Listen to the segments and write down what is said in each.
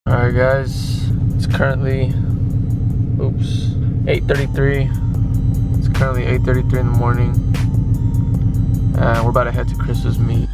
Alright guys, it's currently 8:33. It's currently 8:33 in the morning, and we're about to head to Chris's meet.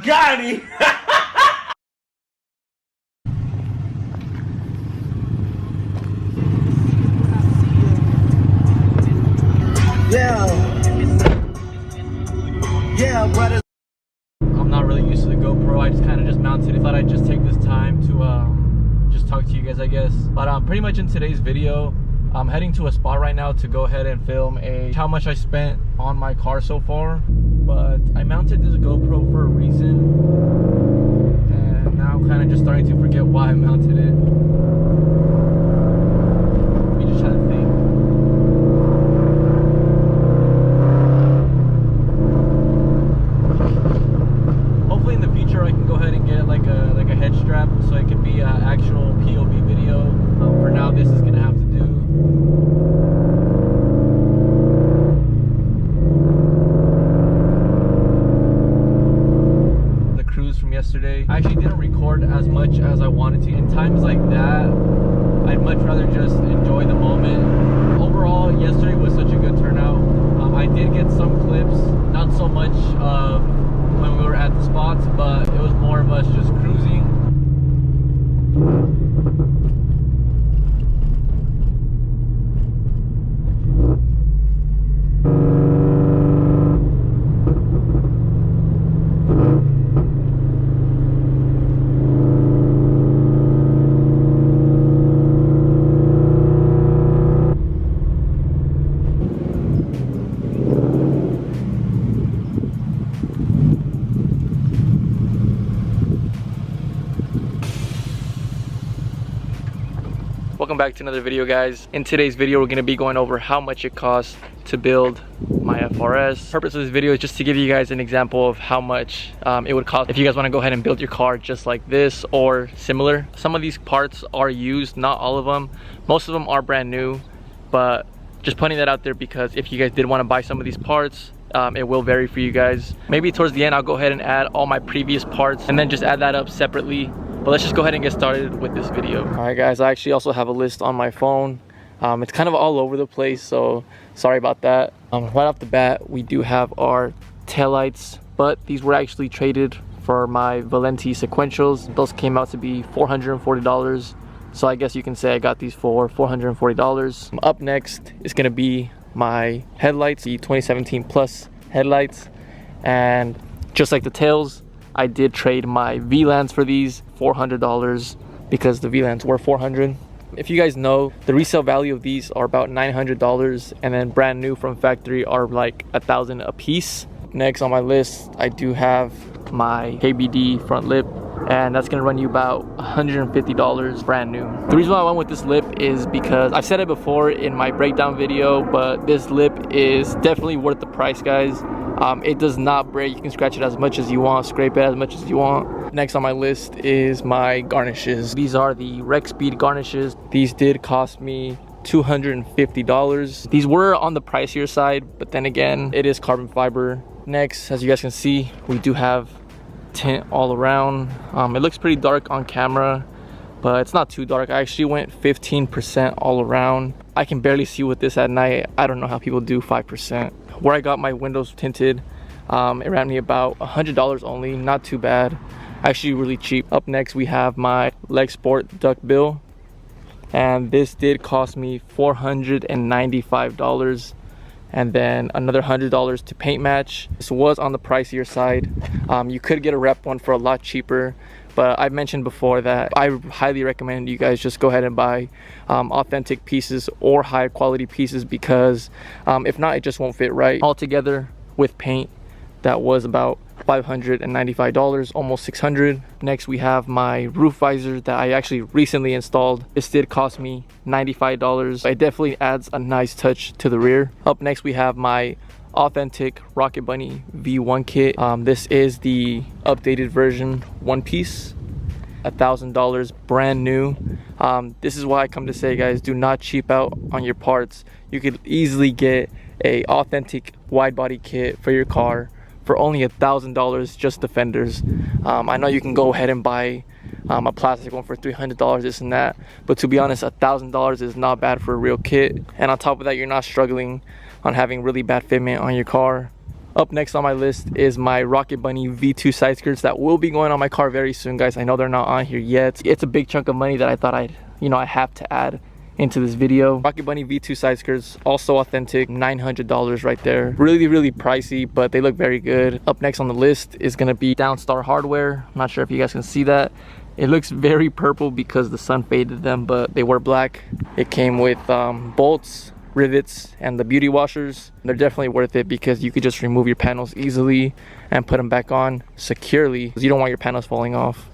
Got him! Yeah, brother. I'm not really used to the GoPro. I just kind of mounted it. Thought I'd just take this time to just talk to you guys, I guess. But pretty much in today's video, I'm heading to a spot right now to go ahead and film how much I spent on my car so far. But I mounted this GoPro for a reason, and now I'm kind of just starting to forget why I mounted it. We just had to think. Hopefully in the future I can go ahead and get like a head strap so it can be an actual POV video. For now, this is gonna have to do. Yesterday, I actually didn't record as much as I wanted to. In times like that, I'd much rather just enjoy the moment. Overall, yesterday was such a good turnout. I did get some clips, not so much when we were at the spots, but it was more back to another video, guys. In today's video, we're going to be going over how much it costs to build my FRS. The purpose of this video is just to give you guys an example of how much it would cost if you guys want to go ahead and build your car just like this or similar. Some of these parts are used, not all of them. Most of them are brand new, but just putting that out there because if you guys did want to buy some of these parts, it will vary for you guys. Maybe towards the end, I'll go ahead and add all my previous parts and then just add that up separately. But let's just go ahead and get started with this video. All right, guys, I actually also have a list on my phone. It's kind of all over the place, so sorry about that. Right off the bat, we do have our taillights, but these were actually traded for my Valenti sequentials. Those came out to be $440. So I guess you can say I got these for $440. Up next is gonna be my headlights, the 2017 Plus headlights. And just like the tails, I did trade my VLANs for these, $400, because the VLANs were $400. If you guys know, the resale value of these are about $900, and then brand new from factory are like $1,000 a piece. Next on my list, I do have my KBD front lip, and that's gonna run you about $150 brand new. The reason why I went with this lip is because I've said it before in my breakdown video, but this lip is definitely worth the price, guys. It does not break. You can scratch it as much as you want, scrape it as much as you want. Next on my list is my garnishes. These are the Rec Speed garnishes. These did cost me $250. These were on the pricier side, but then again, it is carbon fiber. Next, as you guys can see, we do have tint all around. It looks pretty dark on camera, but it's not too dark. I actually went 15% all around. I can barely see with this at night. I don't know how people do 5%. Where I got my windows tinted, it ran me about $100 only, not too bad. Actually really cheap. Up next we have my Leg Sport duck bill, and this did cost me $495, and then another $100 to paint match. This was on the pricier side. You could get a rep one for a lot cheaper, but I've mentioned before that I highly recommend you guys just go ahead and buy authentic pieces or higher quality pieces, because if not, it just won't fit right. Altogether with paint, that was about $595, almost $600. Next we have my roof visor that I actually recently installed. This did cost me $95. It definitely adds a nice touch to the rear. Up next we have my authentic Rocket Bunny V1 kit. This is the updated version, one piece, $1,000 brand new. This is why I come to say, guys, do not cheap out on your parts. You could easily get a authentic wide body kit for your car for only $1,000, just the fenders. I know you can go ahead and buy a plastic one for $300, this and that, but to be honest, $1,000 is not bad for a real kit. And on top of that, you're not struggling on having really bad fitment on your car. Up next on my list is my Rocket Bunny V2 side skirts that will be going on my car very soon, guys. I know they're not on here yet. It's a big chunk of money that I thought I have to add into this video. Rocket Bunny V2 side skirts, also authentic, $900 right there. Really pricey, but they look very good. Up next on the list is gonna be Downstar hardware. I'm not sure if you guys can see that. It looks very purple because the sun faded them, but they were black. It came with bolts, rivets, and the beauty washers. They're definitely worth it because you could just remove your panels easily and put them back on securely, because you don't want your panels falling off.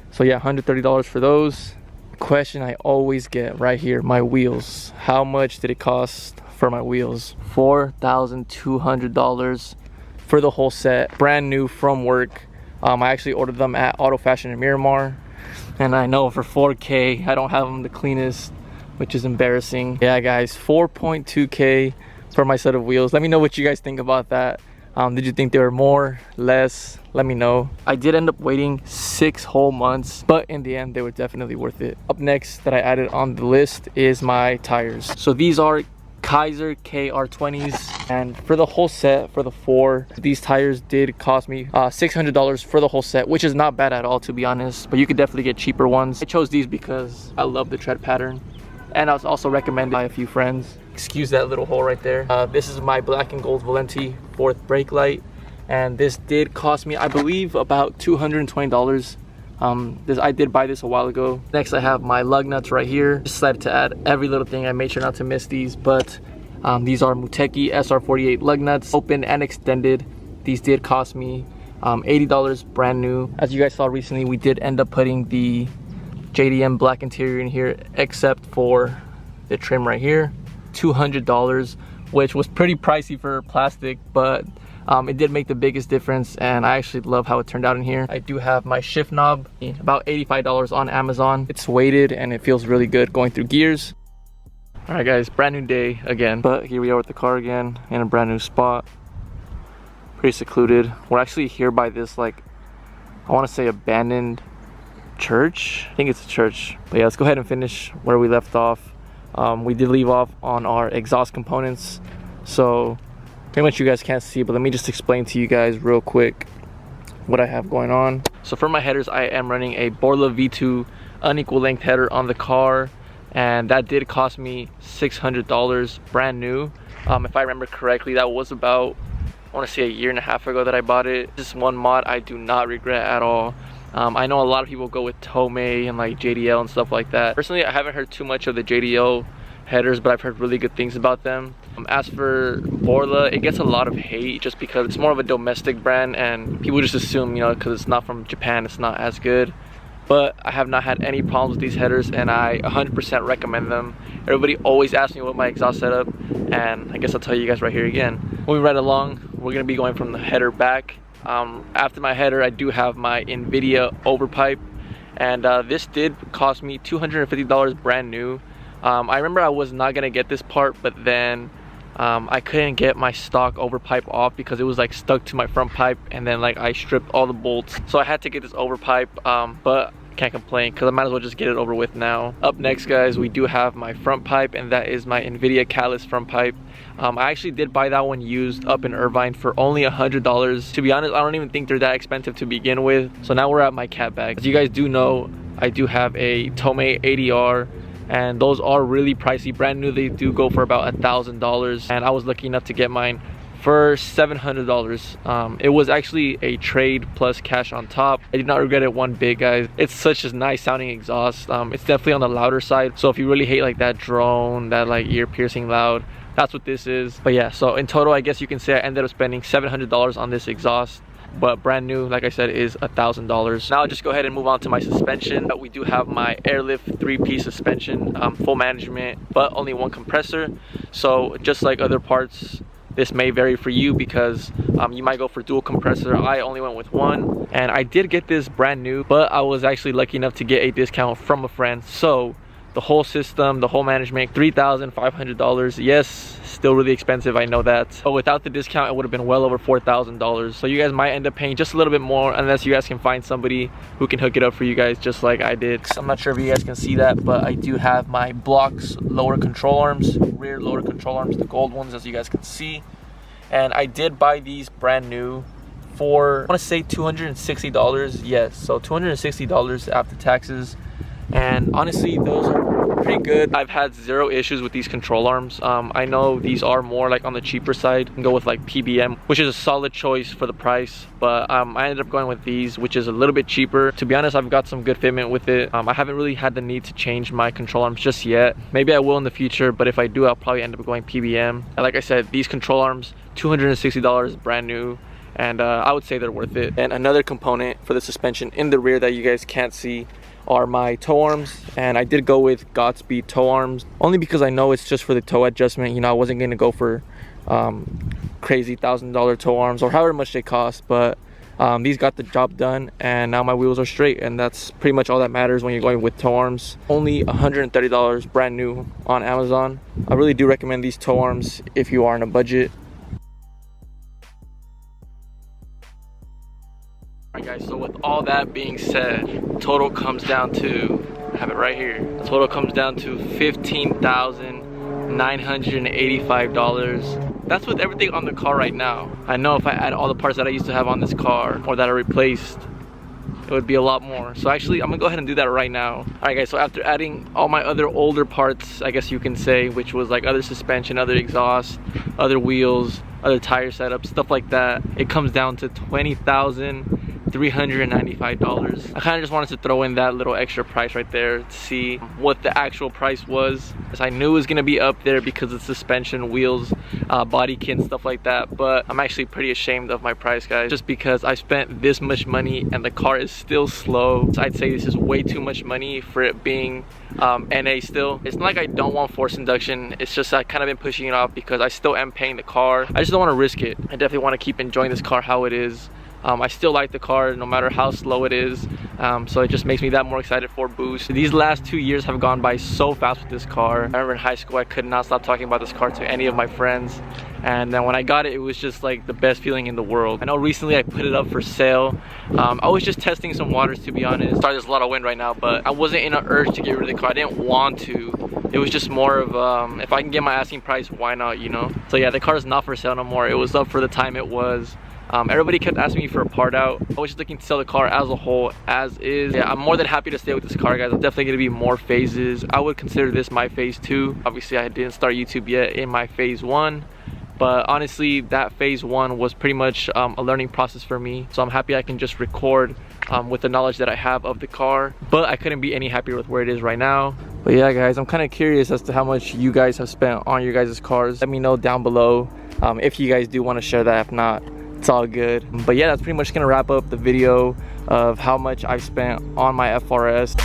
So yeah, $130 for those. Question I always get right here, my wheels. How much did it cost for my wheels? $4,200 for the whole set, brand new from work. I actually ordered them at Auto Fashion in Miramar, and I know for $4K I don't have them the cleanest, which is embarrassing. Yeah, guys, 4.2K for my set of wheels. Let me know what you guys think about that. Did you think they were more, less? Let me know. I did end up waiting 6 whole months, but in the end, they were definitely worth it. Up next that I added on the list is my tires. So these are Kaiser KR20s, and for the whole set, for the 4, these tires did cost me $600 for the whole set, which is not bad at all, to be honest, but you could definitely get cheaper ones. I chose these because I love the tread pattern, and I was also recommended by a few friends. Excuse that little hole right there. This is my black and gold Valenti 4th brake light, and this did cost me, I believe, about $220. I did buy this a while ago. Next I have my lug nuts right here. Just decided to add every little thing. I made sure not to miss these, but these are Muteki SR48 lug nuts, open and extended. These did cost me $80 brand new. As you guys saw recently, we did end up putting the JDM black interior in here, except for the trim right here. $200, which was pretty pricey for plastic, but it did make the biggest difference, and I actually love how it turned out in here. I do have my shift knob, about $85 on Amazon. It's weighted and it feels really good going through gears. All right guys, brand new day again, but here we are with the car again in a brand new spot. Pretty secluded. We're actually here by this, like, I want to say abandoned church. I think it's a church. But yeah, let's go ahead and finish where we left off. We did leave off on our exhaust components, so pretty much you guys can't see, but let me just explain to you guys real quick what I have going on. So for my headers, I am running a Borla V2 unequal length header on the car, and that did cost me $600 brand new. If I remember correctly, that was about, I want to say, a year and a half ago that I bought it. This one mod I do not regret at all. I know a lot of people go with Tomei and like JDL and stuff like that. Personally, I haven't heard too much of the JDL headers, but I've heard really good things about them. As for Borla, it gets a lot of hate just because it's more of a domestic brand and people just assume, you know, because it's not from Japan, it's not as good. But I have not had any problems with these headers, and I 100% recommend them. Everybody always asks me what my exhaust setup, and I guess I'll tell you guys right here again. Moving right along, we're going to be going from the header back. After my header, I do have my NVIDIA overpipe, and this did cost me $250 brand new. I remember I was not going to get this part, but then I couldn't get my stock overpipe off because it was like stuck to my front pipe, and then like I stripped all the bolts, so I had to get this overpipe. But can't complain because I might as well just get it over with now. Up next guys, we do have my front pipe, and that is my NVIDIA Catalyst front pipe. I actually did buy that one used up in Irvine for only $100. To be honest, I don't even think they're that expensive to begin with. So now we're at my cat bag. As you guys do know, I do have a Tomei ADR, and those are really pricey. Brand new, they do go for about $1,000, and I was lucky enough to get mine for $700. It was actually a trade plus cash on top. I did not regret it one bit, guys. It's such a nice sounding exhaust. It's definitely on the louder side, so if you really hate like that drone, that like ear piercing loud, that's what this is. But yeah, so in total, I guess you can say I ended up spending $700 on this exhaust, but brand new, like I said, is $1,000. Now I'll just go ahead and move on to my suspension. We do have my Airlift 3-piece suspension, full management, but only one compressor. So just like other parts, this may vary for you because you might go for dual compressor. I only went with one, and I did get this brand new, but I was actually lucky enough to get a discount from a friend. So the whole system, the whole management, $3,500. Yes, still really expensive, I know that, but without the discount it would have been well over $4,000. So you guys might end up paying just a little bit more unless you guys can find somebody who can hook it up for you guys just like I did. I'm not sure if you guys can see that, but I do have my Blocks lower control arms, rear lower control arms, the gold ones, as you guys can see. And I did buy these brand new for, I want to say $260. Yes, so $260 after taxes. And honestly, those are pretty good. I've had zero issues with these control arms. I know these are more like on the cheaper side. You can go with like PBM, which is a solid choice for the price, but I ended up going with these, which is a little bit cheaper. To be honest, I've got some good fitment with it. I haven't really had the need to change my control arms just yet. Maybe I will in the future, but if I do, I'll probably end up going PBM. And like I said, these control arms, $260 brand new, and I would say they're worth it. And another component for the suspension in the rear that you guys can't see are my toe arms, and I did go with Godspeed toe arms only because I know it's just for the toe adjustment. You know, I wasn't going to go for crazy $1,000 toe arms or however much they cost, but these got the job done, and now my wheels are straight, and that's pretty much all that matters when you're going with toe arms. Only $130 brand new on Amazon. I really do recommend these toe arms if you are on a budget. Alright guys, so with all that being said, total comes down to, I have it right here, the total comes down to $15,985. That's with everything on the car right now. I know if I add all the parts that I used to have on this car or that I replaced, it would be a lot more. So actually, I'm gonna go ahead and do that right now. Alright guys, so after adding all my other older parts, I guess you can say, which was like other suspension, other exhaust, other wheels, other tire setups, stuff like that, it comes down to $20,395. I kind of just wanted to throw in that little extra price right there to see what the actual price was, as I knew it was going to be up there because of suspension, wheels. body kit and stuff like that. But I'm actually pretty ashamed of my price, guys, just because I spent this much money and the car is still slow. So I'd say this is way too much money for it being NA still. It's not like I don't want forced induction, it's just I kind of been pushing it off because I still am paying the car. I just don't want to risk it. I definitely want to keep enjoying this car how it is. I still like the car no matter how slow it is, so it just makes me that more excited for boost. These last 2 years have gone by so fast with this car. I remember in high school I could not stop talking about this car to any of my friends, and then when I got it, it was just like the best feeling in the world. I know recently I put it up for sale. I was just testing some waters, to be honest. Sorry, there's a lot of wind right now, but I wasn't in an urge to get rid of the car. I didn't want to. It was just more of if I can get my asking price, why not, you know? So yeah, the car is not for sale no more. It was up for the time it was. Everybody kept asking me for a part out. I was just looking to sell the car as a whole, as is. Yeah, I'm more than happy to stay with this car, guys. I'm definitely gonna be more phases. I would consider this my phase 2. Obviously, I didn't start YouTube yet in my phase 1. But honestly, that phase 1 was pretty much a learning process for me. So I'm happy I can just record with the knowledge that I have of the car. But I couldn't be any happier with where it is right now. But yeah, guys, I'm kind of curious as to how much you guys have spent on your guys' cars. Let me know down below if you guys do want to share that. If not, it's all good. But yeah, that's pretty much gonna wrap up the video of how much I've spent on my FRS.